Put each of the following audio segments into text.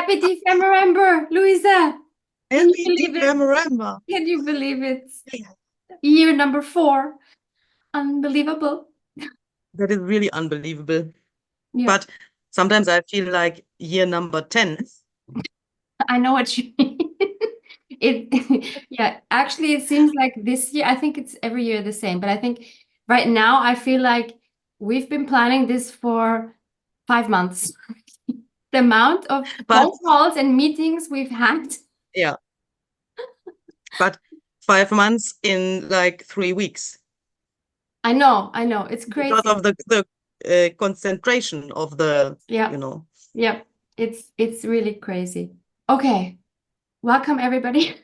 Happy Dephemerember, Luise. Happy Dephemerember. Can you believe it? Year number 4. Unbelievable. That is really unbelievable. Yeah. But sometimes I feel like year number 10. I know what you mean. Yeah, actually, it seems like this year, I think it's every year the same, but I think right now I feel like we've been planning this for 5 months. The amount of phone calls and meetings we've had. Yeah. But 5 months in like 3 weeks. I know. It's crazy. Because of the concentration of the, Yeah. you know. Yeah. It's really crazy. Okay. Welcome, everybody.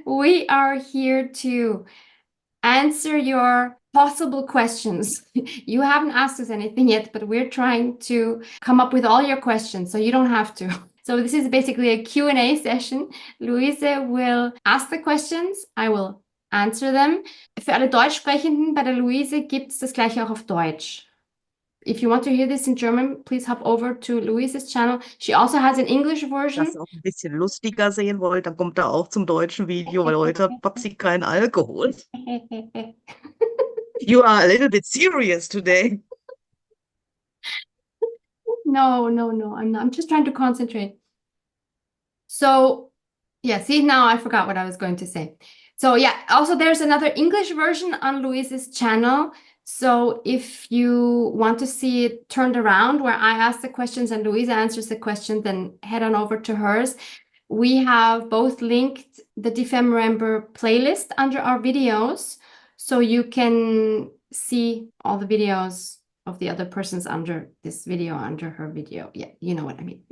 We are here to answer your possible questions. You haven't asked us anything yet, but we're trying to come up with all your questions, so you don't have to. So this is basically a Q&A session. Luise will ask the questions, I will answer them. Für alle Deutschsprechenden, bei der Luise gibt es das gleiche auch auf Deutsch. If you want to hear this in German, please hop over to Luise's channel. She also has an English version. Das auch ein bisschen lustiger sehen wollt, dann kommt da auch zum deutschen Video, weil heute hat sie keinen Alkohol. You are a little bit serious today. No, I'm not. I'm just trying to concentrate. So, yeah, see, now I forgot what I was going to say. So, yeah, also there's another English version on Luise's channel. So if you want to see it turned around where I ask the questions and Luise answers the questions, then head on over to hers. We have both linked the Dephemerember playlist under our videos, so you can see all the videos of the other persons under this video, under her video. Yeah, you know what I mean.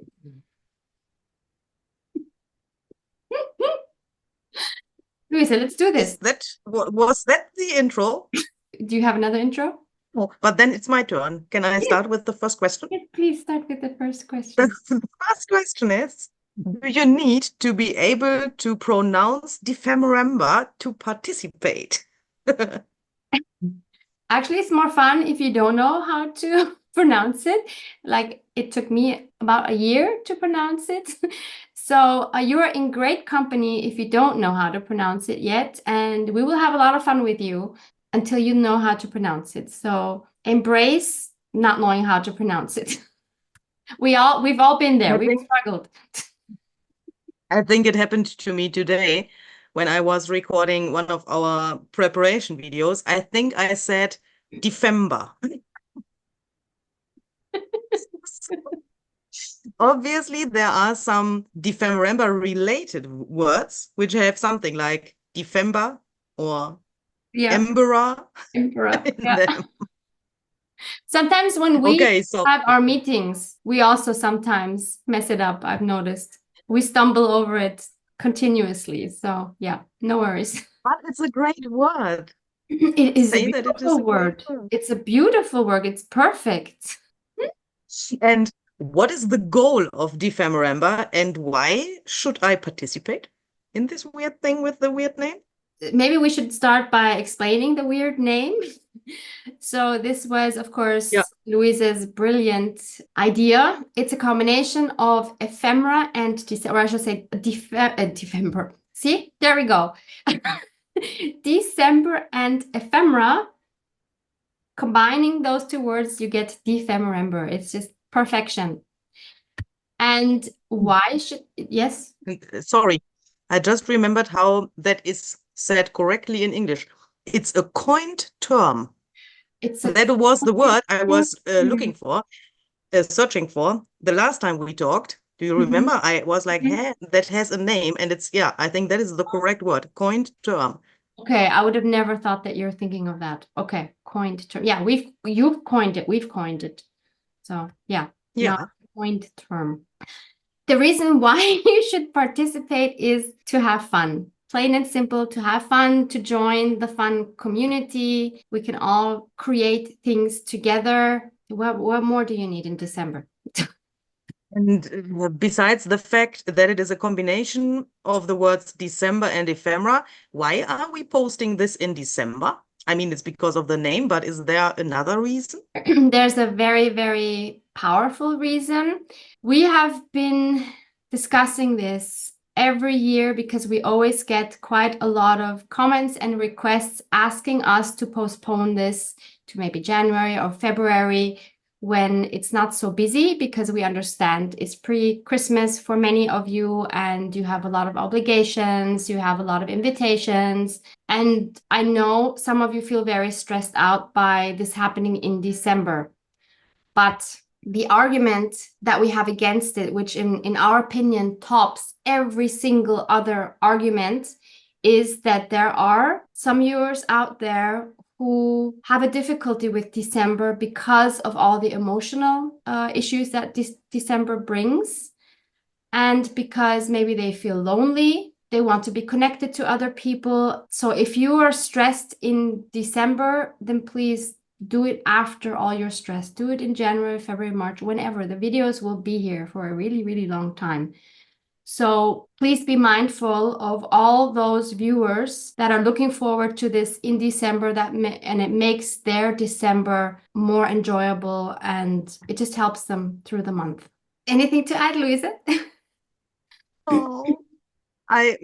Luise, let's do this. Was that the intro? Do you have another intro? Oh, but then it's my turn. Can I start with the first question? Yes, please start with the first question. The first question is, do you need to be able to pronounce Dephemerember to participate? Actually, it's more fun if you don't know how to pronounce it. Like it took me about a year to pronounce it. So you are in great company if you don't know how to pronounce it yet. And we will have a lot of fun with you until you know how to pronounce it. So embrace not knowing how to pronounce it. We've all been there. We've struggled. I think it happened to me today when I was recording one of our preparation videos. I think I said Dephemerember. Obviously, there are some Dephemerember related words which have something like Dephemer or Embera. Yeah. Sometimes when we have our meetings, we also sometimes mess it up. I've noticed we stumble over it continuously. So yeah, no worries. But it's a great word. It is a beautiful word. It's a beautiful word. It's perfect. And what is the goal of Dephemerember and why should I participate in this weird thing with the weird name? Maybe we should start by explaining the weird name. So this was, of course, Luise's brilliant idea. It's a combination of ephemera and or I should say Dephemerember. See, there we go. December and ephemera. Combining those two words, you get Dephemerember. It's just perfection. And why should yes? Sorry, I just remembered how that is said correctly in English. It's a coined term. That was the word I was looking for, searching for the last time we talked. Do you remember? I was like, hey, that has a name, and it's I think that is the correct word, coined term. Okay, I would have never thought that you're thinking of that. Okay, coined term. Yeah, you've coined it. We've coined it. So yeah, coined term. The reason why you should participate is to have fun. Plain and simple, to have fun, to join the fun community. We can all create things together. What more do you need in December? And besides the fact that it is a combination of the words December and ephemera, why are we posting this in December? I mean, it's because of the name, but is there another reason? There's a very, very powerful reason. We have been discussing this every year because we always get quite a lot of comments and requests asking us to postpone this to maybe January or February when it's not so busy, because we understand it's pre-Christmas for many of you and you have a lot of obligations, you have a lot of invitations. And I know some of you feel very stressed out by this happening in December. But the argument that we have against it, which in our opinion tops every single other argument, is that there are some viewers out there who have a difficulty with December because of all the emotional issues that December brings, and because maybe they feel lonely, they want to be connected to other people. So if you are stressed in December, then please do it after all your stress. Do it in January, February, March, whenever. The videos will be here for a really, really long time. So please be mindful of all those viewers that are looking forward to this in December, and it makes their December more enjoyable and it just helps them through the month. Anything to add, Luise? Oh, I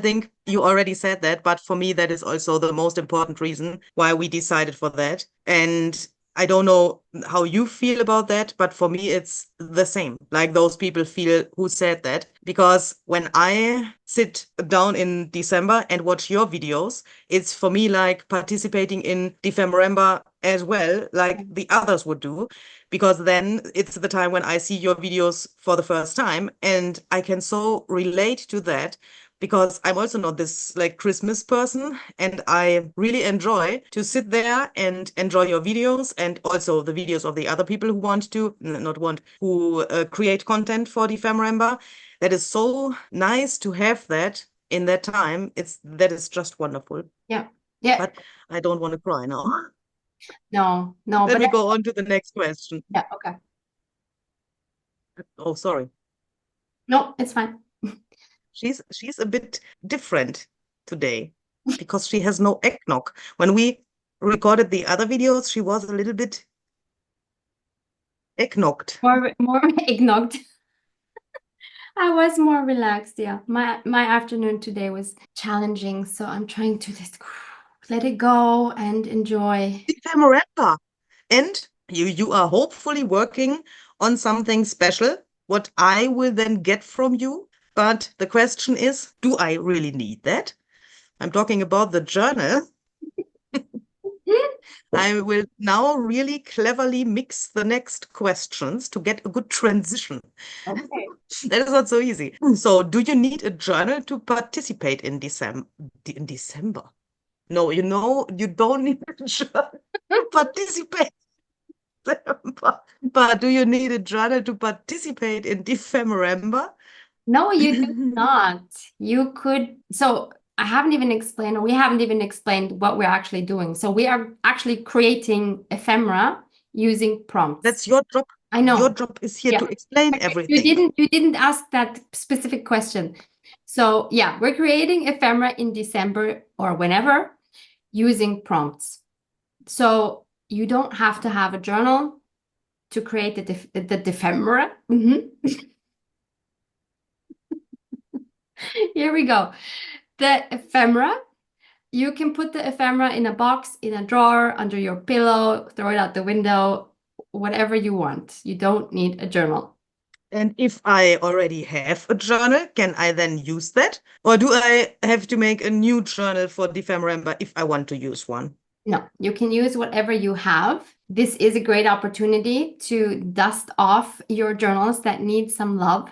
think you already said that, but for me, that is also the most important reason why we decided for that. And I don't know how you feel about that, but for me, it's the same. Like those people feel who said that, because when I sit down in December and watch your videos, it's for me like participating in Dephemerember as well, like the others would do, because then it's the time when I see your videos for the first time and I can so relate to that, because I'm also not this like Christmas person, and I really enjoy to sit there and enjoy your videos and also the videos of the other people who want to, not want, who create content for Dephemerember. That is so nice to have that in that time. That is just wonderful. Yeah. Yeah. But I don't want to cry now. No, Then but we go on to the next question. yeah, okay. Oh, sorry. No, it's fine. She's a bit different today because she has no eggnog. When we recorded the other videos, she was a little bit eggnogged. More eggnogged. I was more relaxed, yeah. My afternoon today was challenging, so I'm trying to just let it go and enjoy. Dephemerember. And you are hopefully working on something special, what I will then get from you. But the question is, do I really need that? I'm talking about the journal. I will now really cleverly mix the next questions to get a good transition. Okay. That is not so easy. So, do you need a journal to participate in December? In December? No, you don't need a journal to participate in December. But do you need a journal to participate in Dephemerember? No, you do not. You could. So I haven't even explained, or we haven't even explained what we're actually doing. So we are actually creating ephemera using prompts. That's your job. I know. Your job is here to explain everything. You didn't ask that specific question. So yeah, we're creating ephemera in December or whenever using prompts. So you don't have to have a journal to create the ephemera. Here we go. The ephemera, you can put the ephemera in a box, in a drawer, under your pillow, throw it out the window, whatever you want. You don't need a journal. And if I already have a journal, can I then use that? Or do I have to make a new journal for Dephemerember if I want to use one? No, you can use whatever you have. This is a great opportunity to dust off your journals that need some love.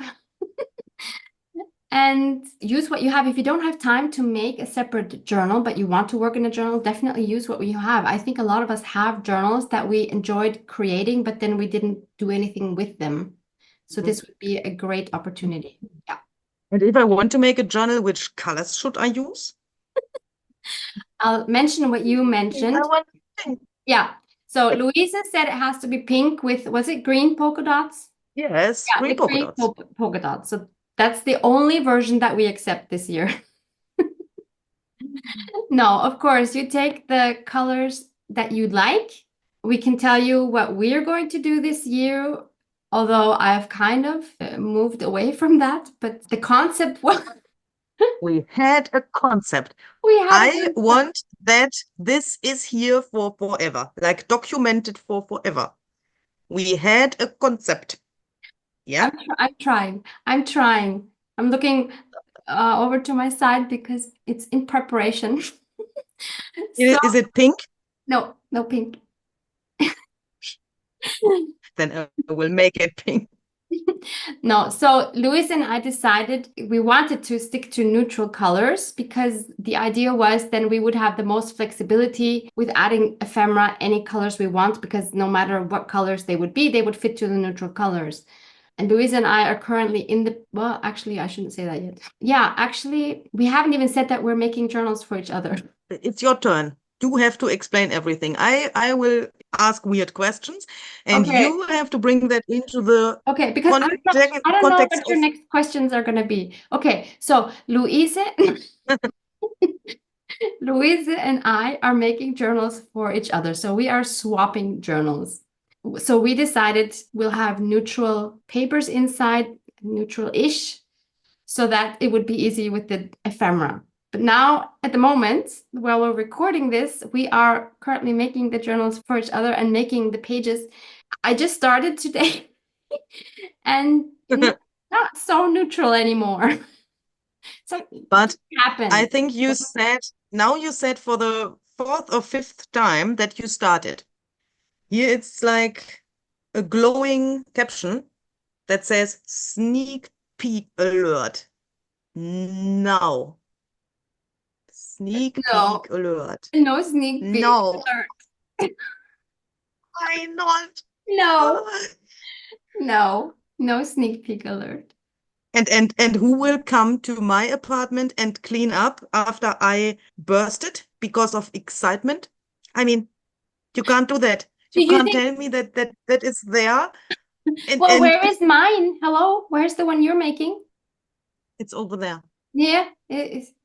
And use what you have. If you don't have time to make a separate journal, but you want to work in a journal, definitely use what you have. I think a lot of us have journals that we enjoyed creating, but then we didn't do anything with them. So this would be a great opportunity. Yeah. And if I want to make a journal, which colors should I use? I'll mention what you mentioned. Yeah. So Luise said it has to be pink with, was it green polka dots? Yes, Yeah, green polka dots. Polka dots. So that's the only version that we accept this year. No, of course, you take the colors that you like. We can tell you what we're going to do this year although I've kind of moved away from that, but the concept was We had a concept. we had I want that this is here for forever, like documented for forever. We had a concept. Yeah. I'm trying. I'm trying. I'm looking over to my side because it's in preparation. So Is it pink? no, no pink. Then I will make it pink. No, so Luise and I decided we wanted to stick to neutral colors because the idea was then we would have the most flexibility with adding ephemera any colors we want because no matter what colors they would be, they would fit to the neutral colors. And Luise and I are currently in the, well, actually, I shouldn't say that yet. Yeah, actually, we haven't even said that we're making journals for each other. It's your turn. You have to explain everything. I will ask weird questions, and Okay. you have to bring that into the Okay, because I don't know what your next questions are going to be. Okay, so Luise and I are making journals for each other. So we are swapping journals. So we decided we'll have neutral papers inside, neutral-ish, so that it would be easy with the ephemera. But now, at the moment, while we're recording this, we are currently making the journals for each other and making the pages. I just started today and not so neutral anymore. So But happened. I think you said for the fourth or fifth time that you started. Here it's like a glowing caption that says sneak peek alert. Now. Sneak No, peek alert. no sneak peek No. alert. Why not? No, no sneak peek alert. And who will come to my apartment and clean up after I bursted because of excitement? I mean, you can't do that. Do You you can't think? tell me that is there. Well, And where is mine? Hello, where's the one you're making? it's over there. Yeah,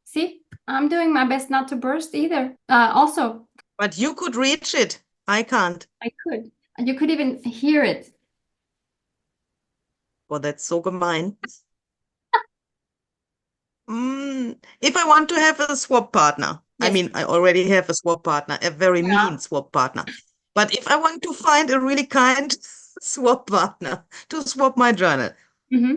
see, I'm doing my best not to burst either. Also, But you could reach it. I can't. I could. You could even hear it. Well, that's so gemein. If I want to have a swap partner, I Yes. mean, I already have a swap partner, a very Yeah. mean swap partner. But if I want to find a really kind swap partner to swap my journal,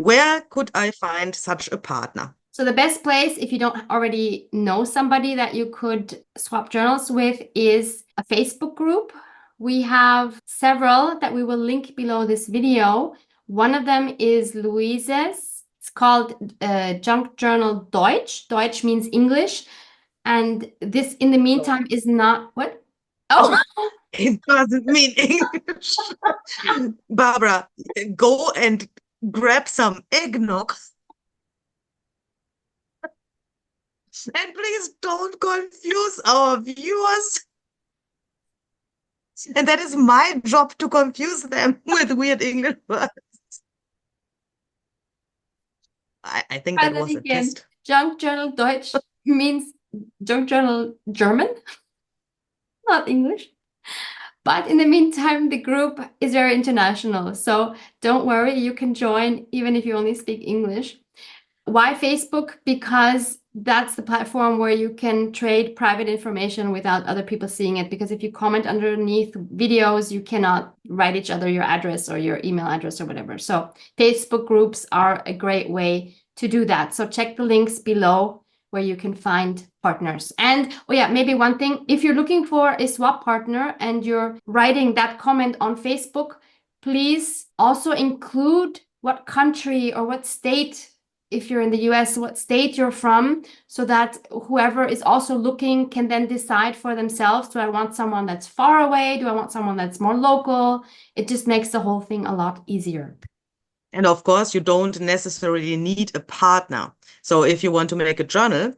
where could I find such a partner? So the best place, if you don't already know somebody that you could swap journals with, is a Facebook group. We have several that we will link below this video. One of them is Luise's. It's called Junk Journal Deutsch. Deutsch means English. And this, in the meantime, is not what? Oh, It doesn't mean English. Barbara, go and grab some eggnog. And please don't confuse our viewers. And that is my job to confuse them with weird English words. I think that was a test. Junk Journal Deutsch means Junk Journal German, not English. But in the meantime, the group is very international. So don't worry, you can join even if you only speak English. Why Facebook? Because that's the platform where you can trade private information without other people seeing it. Because if you comment underneath videos, you cannot write each other your address or your email address or whatever. So Facebook groups are a great way to do that. So check the links below where you can find partners. And oh yeah, maybe one thing, if you're looking for a swap partner and you're writing that comment on Facebook, please also include what country or what state, if you're in the US, what state you're from, so that whoever is also looking can then decide for themselves, do I want someone that's far away? Do I want someone that's more local? It just makes the whole thing a lot easier. And of course, you don't necessarily need a partner. So if you want to make a journal,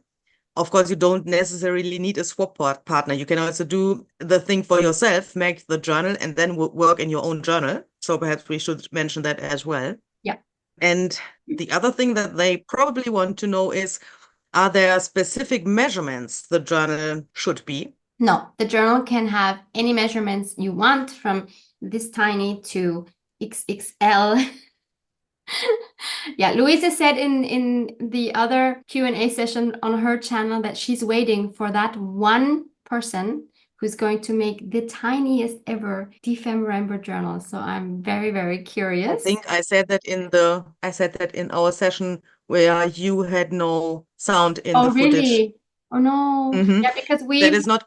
of course, you don't necessarily need a swap partner. You can also do the thing for yourself, make the journal, and then work in your own journal. So perhaps we should mention that as well. Yeah. And the other thing that they probably want to know is, are there specific measurements the journal should be? No, the journal can have any measurements you want, from this tiny to XXL. Yeah, Luise said in the other Q&A session on her channel that she's waiting for that one person who's going to make the tiniest ever Dephemerember journal. So I'm very, very I curious. think I said that in our session where you had no sound in the Oh, footage. really? Oh no. Mhm. Yeah, because That we've is not.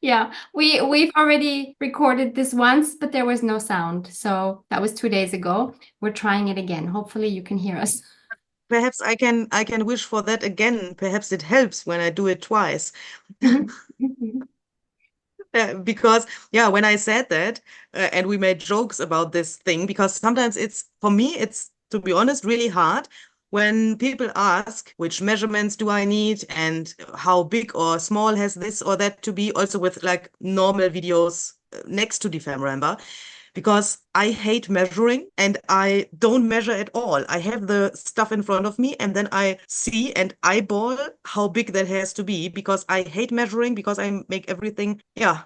yeah, we've already recorded this once, but there was no sound. So that was 2 days ago. We're trying it again. Hopefully you can hear us. Perhaps I can wish for that again. Perhaps it helps when I do it twice. Because yeah, when I said that, and we made jokes about this thing, because sometimes for me, it's, to be honest, really hard when people ask which measurements do I need and how big or small has this or that to be, also with like normal videos next to Dephemerember, because I hate measuring and I don't measure at all. I have the stuff in front of me and then I see and eyeball how big that has to be, because I hate measuring, because I make everything, yeah,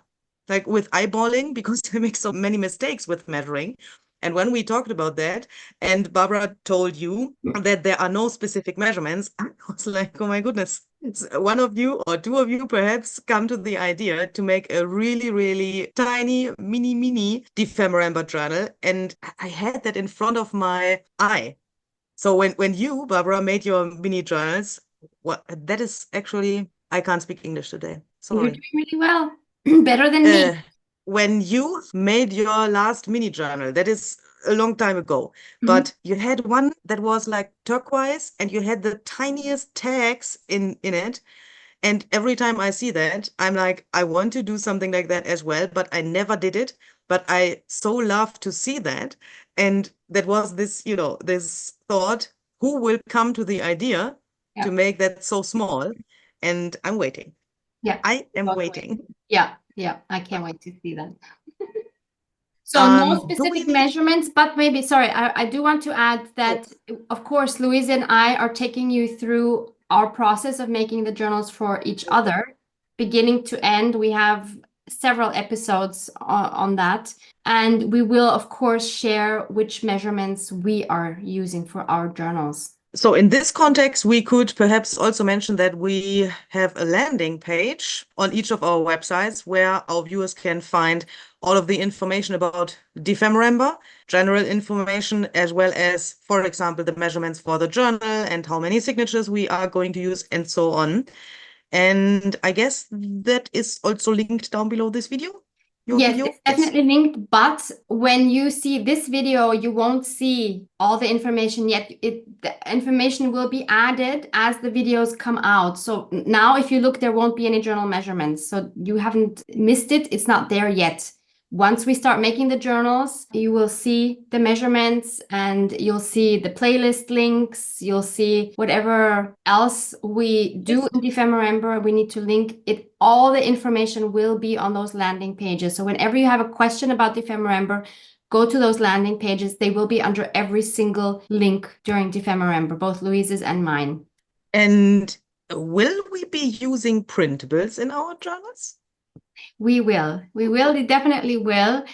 like with eyeballing, because I make so many mistakes with measuring. And when we talked about that, and Barbara told you that there are no specific measurements, I was like, oh my goodness. One of you or two of you perhaps come to the idea to make a really, really tiny, mini Dephemerember journal. And I had that in front of my eye. So when you, Barbara, made your mini journals, that is actually, I can't speak English today. You're Sorry. doing really well. Better than me. When you made your last mini journal, that is a long time ago, but you had one that was like turquoise and you had the tiniest tags in it. And every time I see that, I'm like, I want to do something like that as well, but I never did it. But I so love to see that. And that was this, this thought, who will come to the idea Yeah. to make that so small? And I'm waiting. Yeah. I am Both waiting. ways. Yeah. Yeah. I can't wait to see that. So no Do we specific need? measurements, but maybe, sorry, I do want to add Oh, that, of course, Luise and I are taking you through our process of making the journals for each other, beginning to end. We have several episodes on that, and we will, of course, share which measurements we are using for our journals. so in this context, we could perhaps also mention that we have a landing page on each of our websites where our viewers can find all of the information about Dephemerember, general information, as well as, for example, the measurements for the journal and how many signatures we are going to use and so on. And I guess that is also linked down below this video. Your Yes, video? it's definitely linked, but when you see this video, you won't see all the information yet. The information will be added as the videos come out. So now if you look, there won't be any journal measurements. So you haven't missed it. It's not there yet. Once we start making the journals, you will see the measurements and you'll see the playlist links. You'll see whatever else we do in Dephemerember. We need to link it. All the information will be on those landing pages. So whenever you have a question about Dephemerember, go to those landing pages. They will be under every single link during Dephemerember, both Luise's and mine. And will we be using printables in our journals? We will. We will. We definitely will.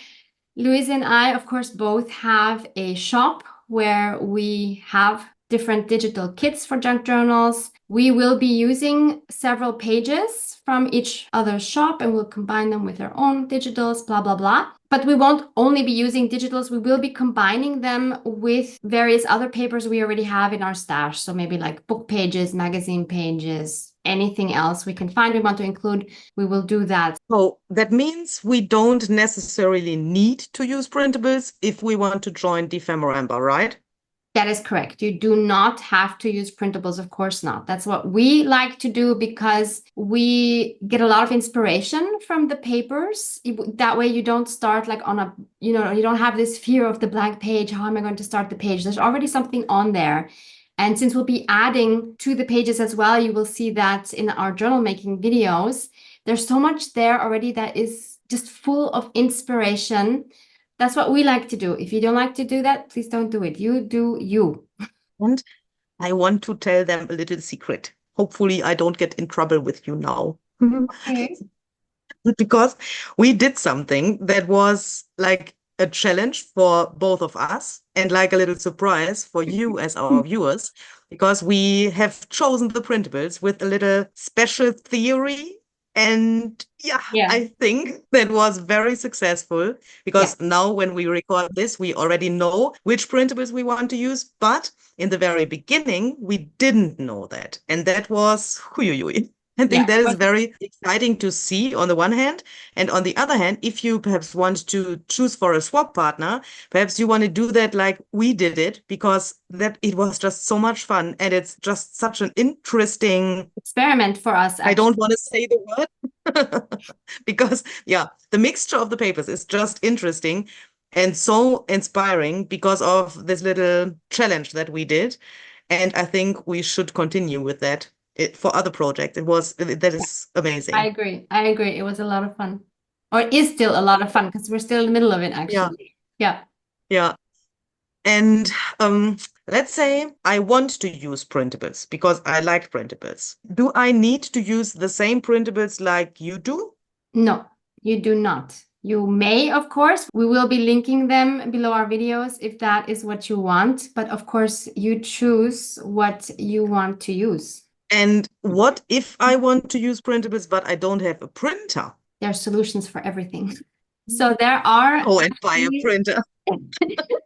Luise and I, of course, both have a shop where we have different digital kits for junk journals. We will be using several pages from each other's shop and we'll combine them with our own digitals, blah, blah, blah. But we won't only be using digitals, we will be combining them with various other papers we already have in our stash. So maybe like book pages, magazine pages, anything else we can find we want to include, we will do that. So that means we don't necessarily need to use printables if we want to join Dephemerember, right? That is correct. You do not have to use printables, of course not. That's what we like to do because we get a lot of inspiration from the papers. That way you don't start like on a, you don't have this fear of the blank page. How am I going to start the page? There's already something on there. And since we'll be adding to the pages as well, you will see that in our journal making videos, there's so much there already that is just full of inspiration. That's what we like to do. If you don't like to do that, please don't do it. You do you. And I want to tell them a little secret. Hopefully, I don't get in trouble with you now. Okay. Because we did something that was like a challenge for both of us and like a little surprise for you as our viewers, because we have chosen the printables with a little special theory. And yeah, I think that was very successful because now when we record this, we already know which printables we want to use. But in the very beginning, we didn't know that. And that was I think that is very exciting to see on the one hand. And on the other hand, if you perhaps want to choose for a swap partner, perhaps you want to do that like we did it, because that it was just so much fun. And it's just such an interesting experiment for us. Actually. I don't want to say the word because, yeah, the mixture of the papers is just interesting and so inspiring because of this little challenge that we did. And I think we should continue with that for other projects. That is amazing. I agree. It was a lot of fun, or is still a lot of fun because we're still in the middle of it, actually. Yeah. And let's say I want to use printables because I like printables. Do I need to use the same printables like you do? No, you do not. You may, of course. We will be linking them below our videos if that is what you want. But of course, you choose what you want to use. And what if I want to use printables, but I don't have a printer? There are solutions for everything. So there are... Go and buy a printer.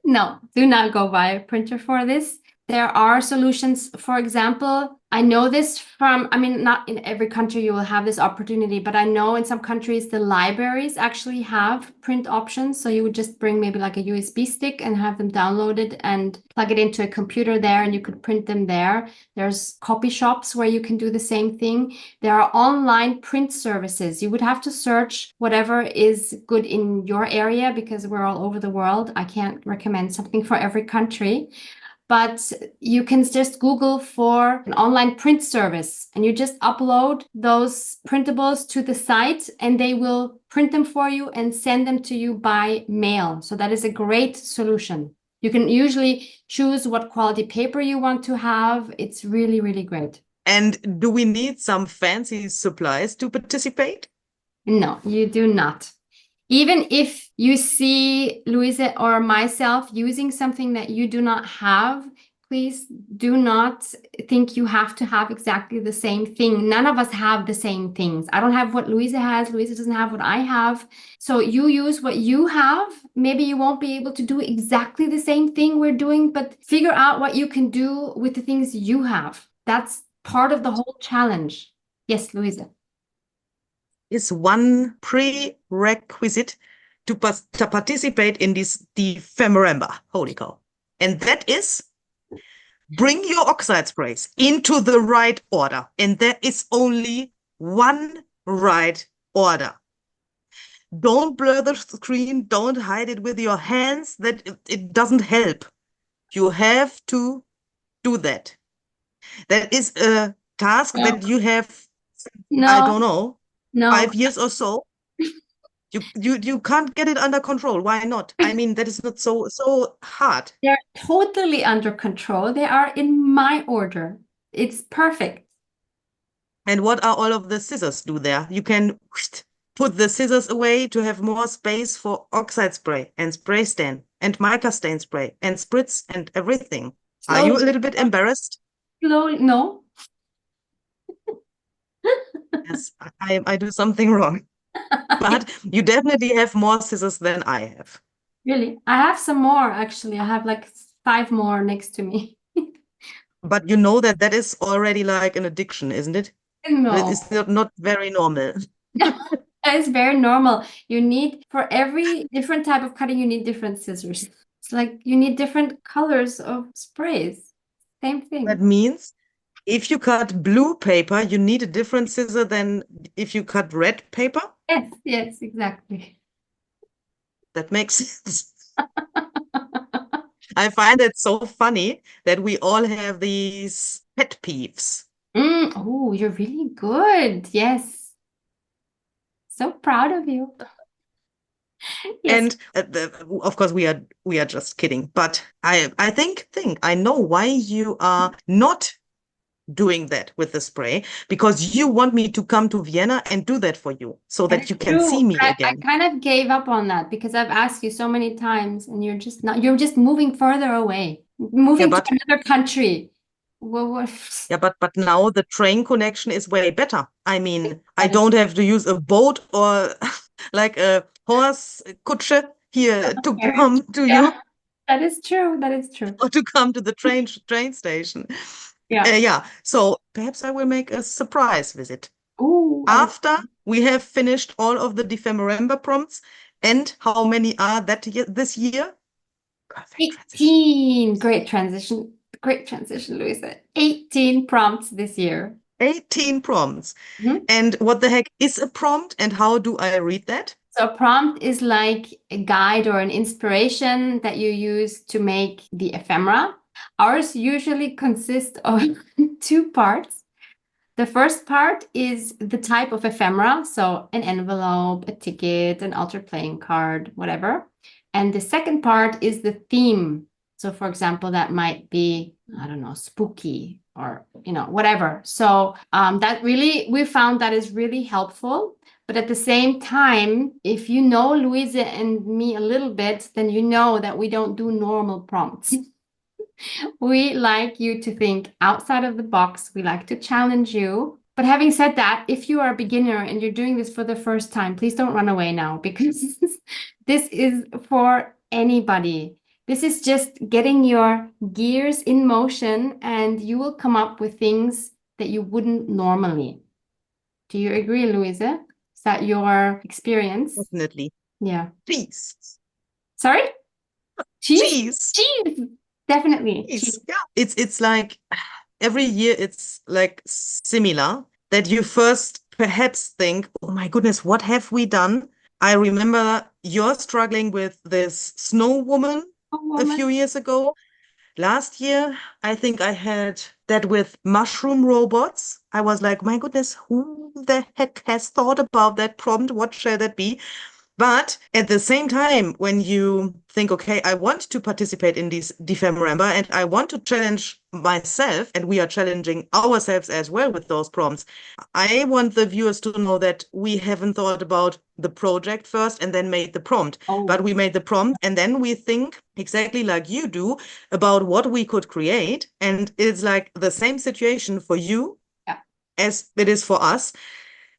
No, do not go buy a printer for this. There are solutions. For example, I know this from, I mean, not in every country you will have this opportunity, but I know in some countries the libraries actually have print options. So you would just bring maybe like a USB stick and have them downloaded and plug it into a computer there, and you could print them there. There's copy shops where you can do the same thing. There are online print services. You would have to search whatever is good in your area because we're all over the world. I can't recommend something for every country. But you can just Google for an online print service and you just upload those printables to the site and they will print them for you and send them to you by mail. So that is a great solution. You can usually choose what quality paper you want to have. It's really, really great. And do we need some fancy supplies to participate? No, you do not. Even if you see Luise or myself using something that you do not have, please do not think you have to have exactly the same thing. None of us have the same things. I don't have what Luise has. Luise doesn't have what I have. So you use what you have. Maybe you won't be able to do exactly the same thing we're doing, but figure out what you can do with the things you have. That's part of the whole challenge. Yes, Luise. Is one prerequisite to participate in this Dephemerember. Holy cow. And that is bring your oxide sprays into the right order. And there is only one right order. Don't blur the screen. Don't hide it with your hands. It doesn't help. You have to do that. That is a task that you have, I don't know, 5 years or so. You can't get it under control. Why not? I mean, that is not so hard. They're totally under control. They are in my order. It's perfect. And what are all of the scissors do there? You can put the scissors away to have more space for oxide spray and spray stain and mica stain spray and spritz and everything. Slowly. Are you a little bit embarrassed? Slowly, no. Yes, I do something wrong. But you definitely have more scissors than I have. Really? I have some more, actually. I have like 5 more next to me. But you know that is already like an addiction, isn't it? No. It's not very normal. It's very normal. You need, for every different type of cutting, you need different scissors. It's like you need different colors of sprays. Same thing. That means if you cut blue paper, you need a different scissor than if you cut red paper? Yes, exactly. That makes sense. I find it so funny that we all have these pet peeves. Oh, you're really good. Yes. So proud of you. Yes. And of course we are just kidding, but I think I know why you are not doing that with the spray because you want me to come to Vienna and do that for you so that you can see True. me I again. kind of gave up on that because I've asked you so many times and you're just moving further away, Yeah, moving to but another country. What? but now the train connection is way better. I mean, I That is, don't have to use a boat or like a horse kutsche here to okay. come to you Yeah, that is true. That is true. or to come to the train station. Yeah. Yeah, so perhaps I will make a surprise visit Ooh, I would. after we have finished all of the Dephemerember prompts. And how many are that this year? Perfect transition. 18. Great transition. Great transition, Luisa. 18 prompts this year. 18 prompts. Mhm. And what the heck is a prompt and how do I read that? So a prompt is like a guide or an inspiration that you use to make the ephemera. Ours usually consists of two parts. The first part is the type of ephemera, so an envelope, a ticket, an altered playing card, whatever. And the second part is the theme. So, for example, that might be, I don't know, spooky or, whatever. So, that really, we found that is really helpful. But at the same time, if you know Luise and me a little bit, then you know that we don't do normal prompts. We like you to think outside of the box. We like to challenge you. But having said that, if you are a beginner and you're doing this for the first time, please don't run away now because this is for anybody. This is just getting your gears in motion and you will come up with things that you wouldn't normally. Do you agree, Louisa? Is that your experience? Definitely. Yeah. Cheese. Sorry? Cheese? Cheese. Cheese. Definitely. Cheese. Cheese. Yeah. It's like every year it's like similar that you first perhaps think, oh my goodness, what have we done? I remember you're struggling with this snow woman Oh, a woman. few years ago. Last year, I think I had that with mushroom robots. I was like, my goodness, who the heck has thought about that prompt? What shall that be? But at the same time, when you think, okay, I want to participate in these Dephemerember and I want to challenge myself, and we are challenging ourselves as well with those prompts, I want the viewers to know that we haven't thought about the project first and then made the prompt, but Oh, we made the prompt and then we think exactly like you do about what we could create. And it's like the same situation for you yeah. as it is for us.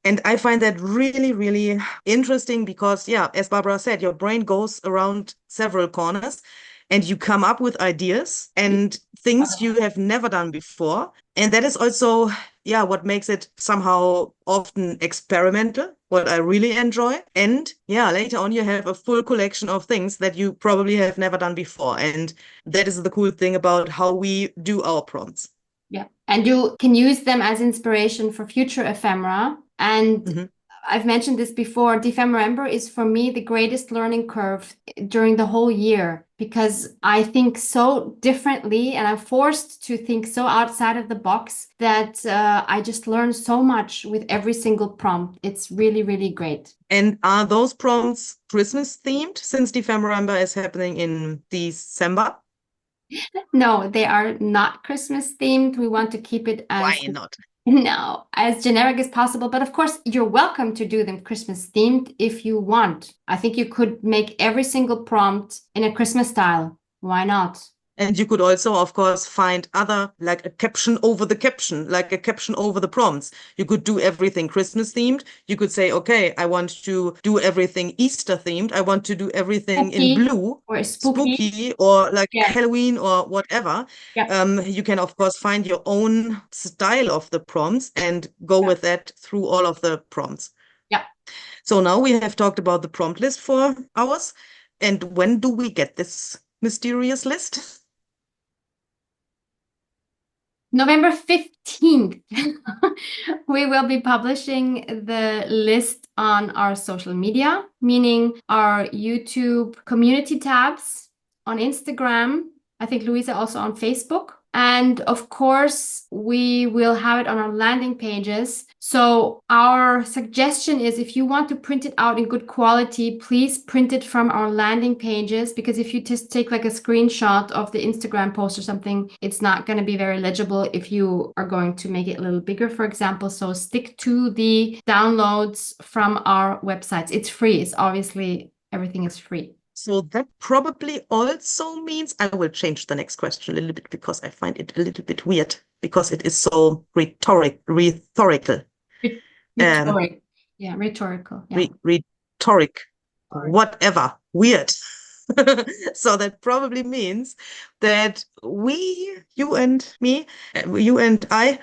And I find that really, really interesting because, yeah, as Barbara said, your brain goes around several corners and you come up with ideas and things you have never done before. And that is also, yeah, what makes it somehow often experimental, what I really enjoy. And yeah, later on, you have a full collection of things that you probably have never done before. And that is the cool thing about how we do our prompts. Yeah. And you can use them as inspiration for future ephemera. And Mhm. I've mentioned this before, Dephemerember is for me the greatest learning curve during the whole year because I think so differently and I'm forced to think so outside of the box that I just learn so much with every single prompt. It's really, really great. And are those prompts Christmas themed since Dephemerember is happening in December? No, they are not Christmas themed. We want to keep it Why as not? no, as generic as possible. But of course, you're welcome to do them Christmas themed if you want. I think you could make every single prompt in a Christmas style. Why not? And you could also, of course, find other, like a caption over the caption, like a caption over the prompts. You could do everything Christmas themed. You could say, okay, I want to do everything Easter themed. I want to do everything in Spooky blue, or spooky. spooky, or like Yes. Halloween or whatever. Yeah. You can, of course, find your own style of the prompts and go Yeah. with that through all of the prompts. Yeah. So now we have talked about the prompt list for hours. And when do we get this mysterious list? November 15th, we will be publishing the list on our social media, meaning our YouTube community tabs on Instagram. I think Luisa also on Facebook. And of course, we will have it on our landing pages. So our suggestion is if you want to print it out in good quality, please print it from our landing pages, because if you just take like a screenshot of the Instagram post or something, it's not going to be very legible if you are going to make it a little bigger, for example. So stick to the downloads from our websites. It's free. It's obviously everything is free. So that probably also means I will change the next question a little bit because I find it a little bit weird because it is so rhetorical. Rhetoric. Yeah, rhetorical. Yeah. Rhetoric, whatever, weird. So that probably means that you and me, you and I,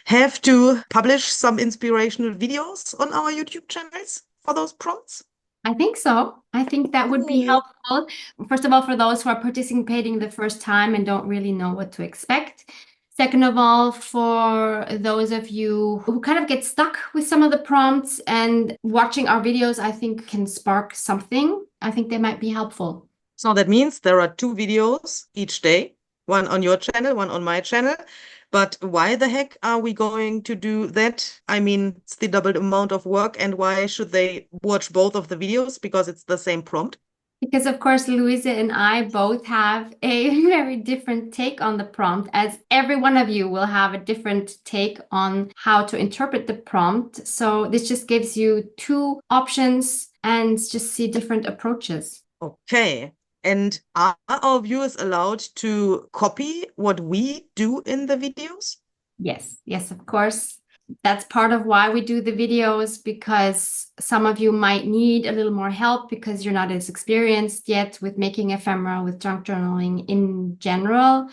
have to publish some inspirational videos on our YouTube channels for those prompts. I think so. I think that would be helpful. First of all, for those who are participating the first time and don't really know what to expect. Second of all, for those of you who kind of get stuck with some of the prompts and watching our videos, I think can spark something. I think they might be helpful. So that means there are 2 videos each day, one on your channel, one on my channel. But why the heck are we going to do that? I mean, it's the double amount of work. And why should they watch both of the videos? Because it's the same prompt. Because, of course, Luise and I both have a very different take on the prompt, as every one of you will have a different take on how to interpret the prompt. So this just gives you 2 options and just see different approaches. Okay. And are our viewers allowed to copy what we do in the videos? Yes, yes, of course. That's part of why we do the videos, because some of you might need a little more help because you're not as experienced yet with making ephemera, with junk journaling in general.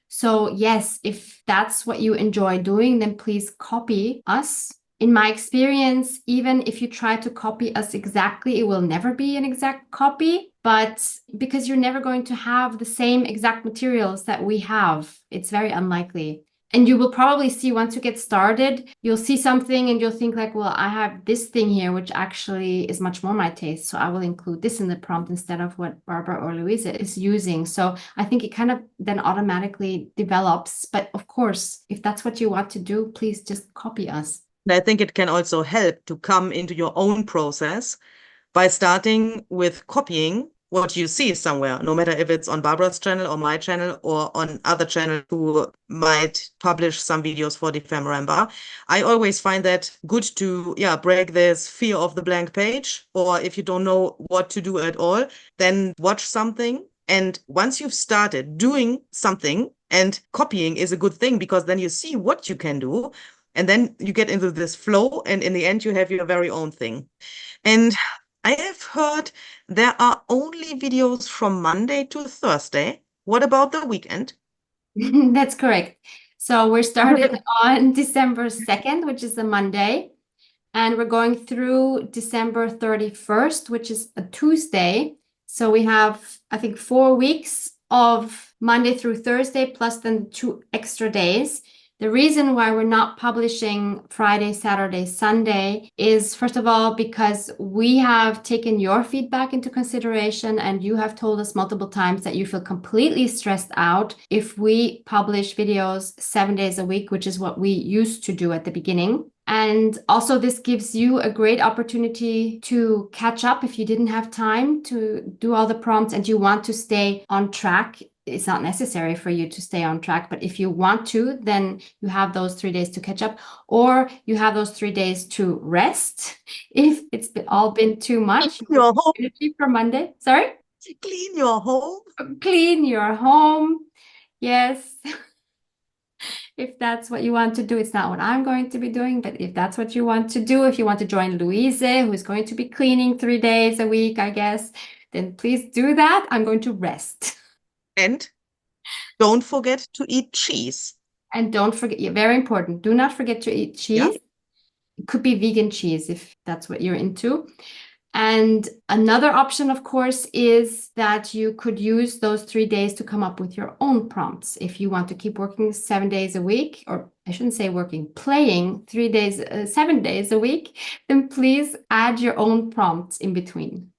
So yes, if that's what you enjoy doing, then please copy us. In my experience, even if you try to copy us exactly, it will never be an exact copy. But because you're never going to have the same exact materials that we have, it's very unlikely. And you will probably see once you get started, you'll see something and you'll think like, well, I have this thing here, which actually is much more my taste. So I will include this in the prompt instead of what Barbara or Luise is using. So I think it kind of then automatically develops. But of course, if that's what you want to do, please just copy us. And I think it can also help to come into your own process by starting with copying what you see somewhere, no matter if it's on Barbara's channel or my channel or on other channels who might publish some videos for Dephemerember. I always find that good to break this fear of the blank page, or if you don't know what to do at all, then watch something. And once you've started doing something, and copying is a good thing because then you see what you can do, and then you get into this flow, and in the end you have your very own thing. And I have heard there are only videos from Monday to Thursday. What about the weekend? That's correct. So we're starting on December 2nd, which is a Monday, and we're going through December 31st, which is a Tuesday. So we have, I think, 4 weeks of Monday through Thursday, plus then 2 extra days. The reason why we're not publishing Friday, Saturday, Sunday is, first of all, because we have taken your feedback into consideration, and you have told us multiple times that you feel completely stressed out if we publish videos 7 days a week, which is what we used to do at the beginning. And also, this gives you a great opportunity to catch up if you didn't have time to do all the prompts and you want to stay on track. It's not necessary for you to stay on track, but if you want to, then you have those 3 days to catch up, or you have those 3 days to rest if it's all been too much. Your home. For Monday. Sorry? Clean your home. Clean your home. Yes. If that's what you want to do, it's not what I'm going to be doing, but if that's what you want to do, if you want to join Luise, who's going to be cleaning 3 days a week, I guess, then please do that. I'm going to rest. And don't forget to eat cheese. And don't forget, very important, do not forget to eat cheese. Yeah. It could be vegan cheese if that's what you're into. And another option, of course, is that you could use those 3 days to come up with your own prompts. If you want to keep working 7 days a week, or I shouldn't say working, playing 3 days, 7 days a week, then please add your own prompts in between.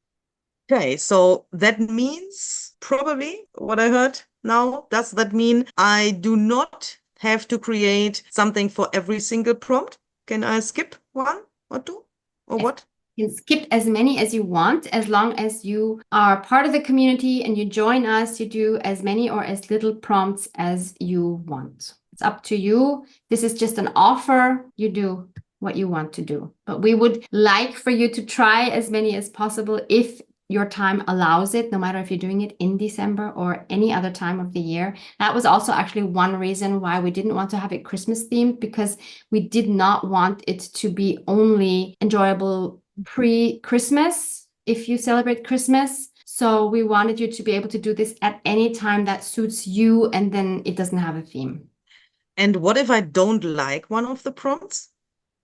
Okay, so that means probably what I heard, now? Does that mean I do not have to create something for every single prompt? Can I skip one or two or what? You can skip as many as you want, as long as you are part of the community and you join us. You do as many or as little prompts as you want. It's up to you. This is just an offer. You do what you want to do. But we would like for you to try as many as possible if your time allows it, no matter if you're doing it in December or any other time of the year. That was also actually one reason why we didn't want to have it Christmas themed, because we did not want it to be only enjoyable pre-Christmas if you celebrate Christmas. So we wanted you to be able to do this at any time that suits you, and then it doesn't have a theme. And what if I don't like one of the prompts?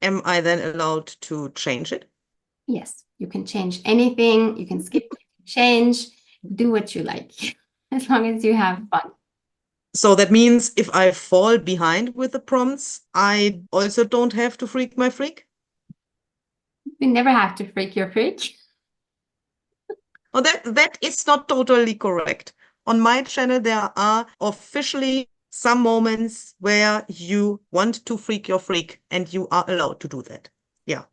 Am I then allowed to change it? Yes, you can change anything. You can skip, change, do what you like, as long as you have fun. So that means if I fall behind with the prompts, I also don't have to freak my freak? You never have to freak your freak. Oh, that is not totally correct. On my channel, there are officially some moments where you want to freak your freak, and you are allowed to do that. Yeah.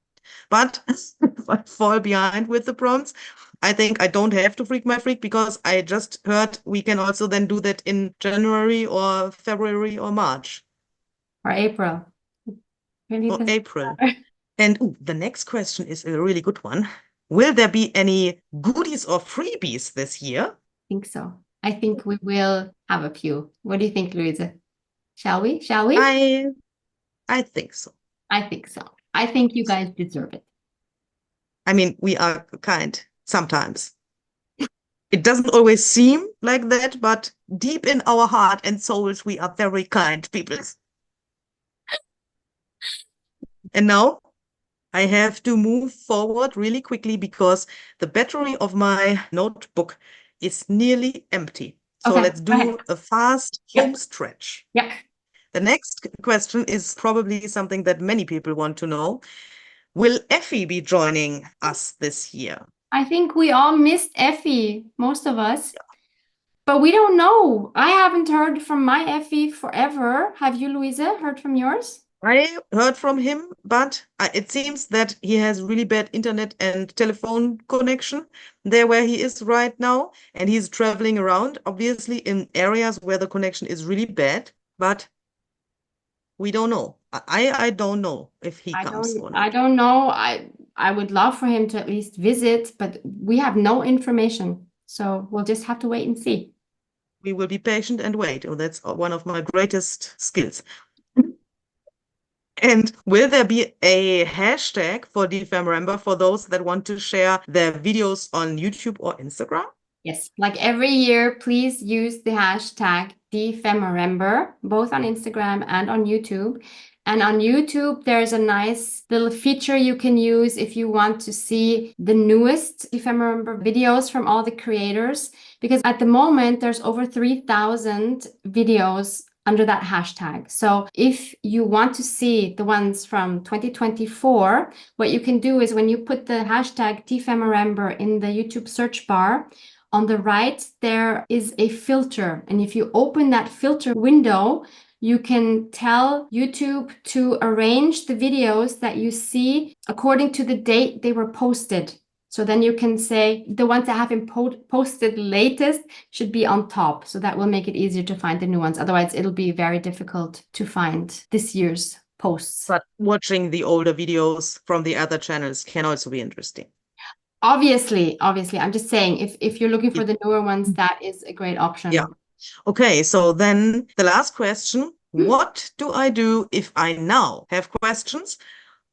But if I fall behind with the prompts, I think I don't have to freak my freak, because I just heard we can also then do that in January or February or March. Or April. Really Or doesn't April. matter. And the next question is a really good one. Will there be any goodies or freebies this year? I think so. I think we will have a few. What do you think, Luise? Shall we? Shall we? I think so. I think so. I think you guys deserve it. I mean, we are kind sometimes. It doesn't always seem like that, but deep in our heart and souls, we are very kind people. And now I have to move forward really quickly because the battery of my notebook is nearly empty. So Okay, let's go ahead. do a fast home stretch. Yep. The next question is probably something that many people want to know. Will Ephy be joining us this year? I think we all missed Ephy, most of us. But we don't know. I haven't heard from my Ephy forever. Have you, Luise, heard from yours? I heard from him, but it seems that he has really bad internet and telephone connection there where he is right now. And he's traveling around, obviously, in areas where the connection is really bad. But we don't know. I don't know if he comes or I not. don't know. I would love for him to at least visit, but we have no information. So we'll just have to wait and see. We will be patient and wait. Oh, that's one of my greatest skills. And will there be a hashtag for Dephemerember for those that want to share their videos on YouTube or Instagram? Yes, like every year, please use the hashtag Dephemerember, both on Instagram and on YouTube. And on YouTube, there's a nice little feature you can use if you want to see the newest Dephemerember videos from all the creators. Because at the moment, there's over 3,000 videos under that hashtag. So if you want to see the ones from 2024, what you can do is when you put the hashtag Dephemerember in the YouTube search bar, on the right, there is a filter. And if you open that filter window, you can tell YouTube to arrange the videos that you see according to the date they were posted. So then you can say the ones that have been posted latest should be on top. So that will make it easier to find the new ones. Otherwise, it'll be very difficult to find this year's posts. But watching the older videos from the other channels can also be interesting. Obviously, I'm just saying, if you're looking for the newer ones, that is a great option. Yeah. Okay, so then the last question, what do I do if I now have questions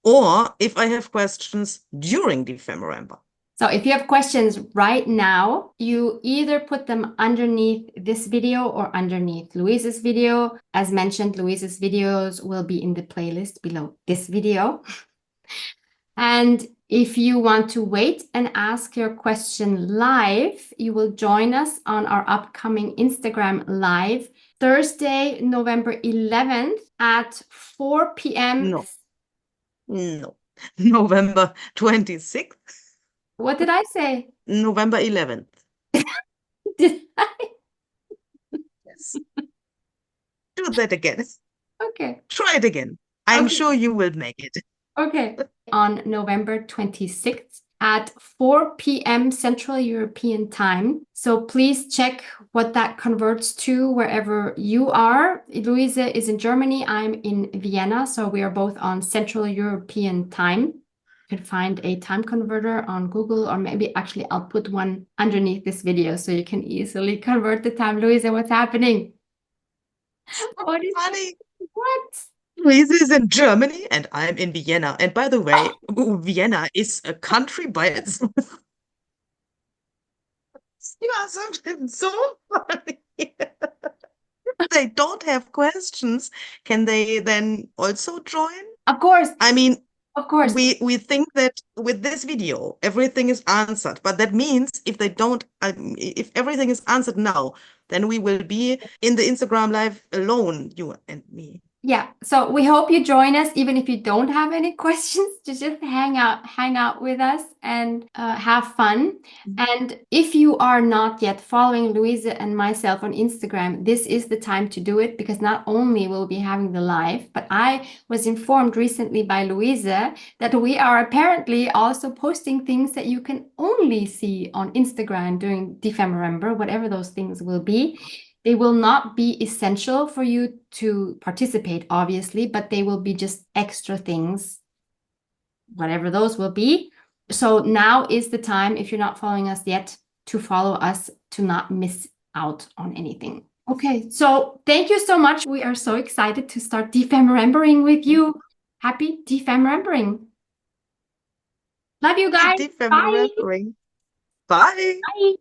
or if I have questions during Dephemerember? So if you have questions right now, you either put them underneath this video or underneath Luise's video. As mentioned, Luise's videos will be in the playlist below this video. And if you want to wait and ask your question live, you will join us on our upcoming Instagram Live Thursday, November 11th at 4 p.m. No. November 26th. What did I say? November 11th. Did I? Yes. Do that again. Okay. Try it again. I'm Okay. sure you will make it. Okay. On November 26th at 4 p.m. Central European Time. So please check what that converts to wherever you are. Luise is in Germany. I'm in Vienna. So we are both on Central European Time. You can find a time converter on Google, or maybe actually I'll put one underneath this video so you can easily convert the time. Luise, what's happening? What is Funny. what? Luise is in Germany and I'm in Vienna. And by the way, Vienna is a country by itself. You are so funny. They don't have questions. Can they then also join? Of course. I mean, Of course. we think that with this video everything is answered, but that means if they don't, if everything is answered now, then we will be in the Instagram live alone, you and me. Yeah, so we hope you join us, even if you don't have any questions, to just hang out with us and have fun. And if you are not yet following Luise and myself on Instagram, this is the time to do it, because not only will we be having the live, but I was informed recently by Luise that we are apparently also posting things that you can only see on Instagram during Dephemerember, whatever those things will be. They will not be essential for you to participate, obviously, but they will be just extra things, whatever those will be. So now is the time, if you're not following us yet, to follow us to not miss out on anything. Okay, so thank you so much. We are so excited to start Dephemerembering with you. Happy Dephemerembering. Love you guys. Bye. Dephemerember. Bye. Bye.